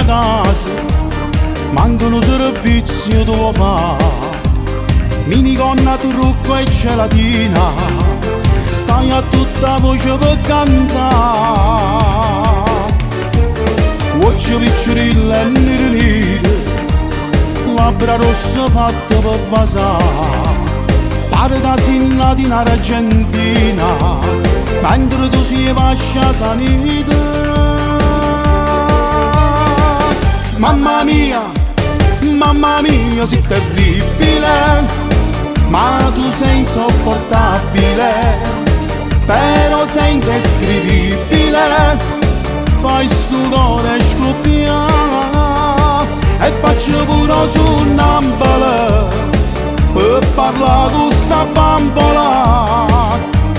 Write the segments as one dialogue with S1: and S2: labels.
S1: rinda casa, mancano servizi dove fa. Minigonna, trucco e gelatina, stai a tutta voce per cantare. Occhio piccirilla e nere, labbra rosse fatte per vasare. Pare da sinna di un'Argentina, mentre tu si vascia sanita. Mamma mia, sei terribile, ma tu sei insopportabile, però sei indescrivibile. Fai sto cuore scoppiare e faccio pure sonnambula per parlare con sta bambola.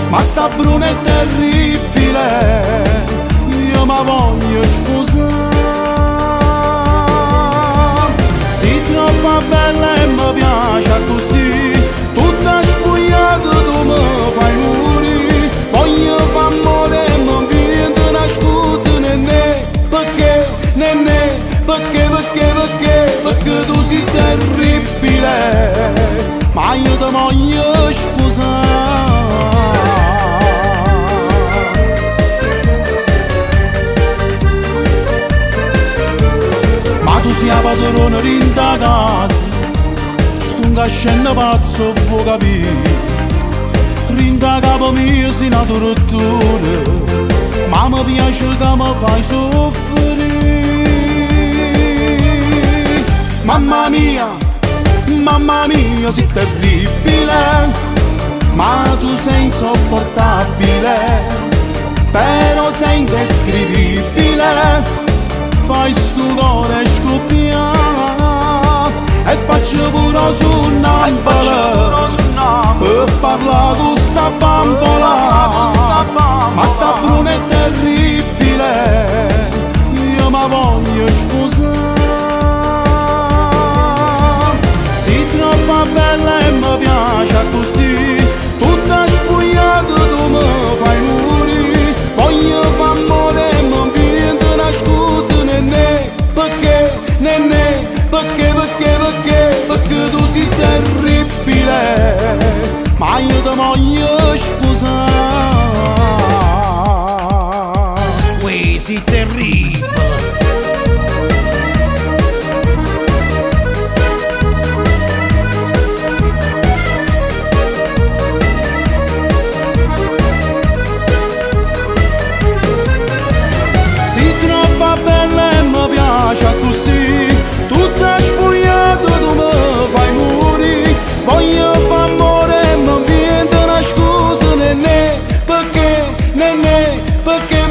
S1: Ma sta bruna è terribile, io mi voglio sposare. Sei troppo bella e mi piace così, tutta spogliata tu mi fai morire. Voglio fare amore e mi viene una scusa, nenè, perché, nenè, perché tu sei terribile, ma io ti voglio sposare. Ma tu sei la padrona rinda casa, sto scendo pazzo vuoi capire. Rinda capo mio sei una tortura, ma mi piace che mi fai soffrire. Mamma mia, sei terribile, ma tu sei insopportabile, però sei indescrivibile. Fai sto cuore scoppiare e faccio pure sonnambula per parlare con sta bambola. Ma sta bruna è terribile, io mi voglio sposare. Sei troppo bella e mi piace così, tutta spogliata tu mi fai morire. Voglio fare amore e mi viene una scusa, nenè, perché, nenè, perché tu sei terribile, ma io ti voglio sposare.
S2: Uè, sei terribile.
S1: Sei troppo bella e mi piace così, tutta spogliata tu mi fai morire. Voglio fare amore e mi viene una scusa, nenè, perché, nenè, perché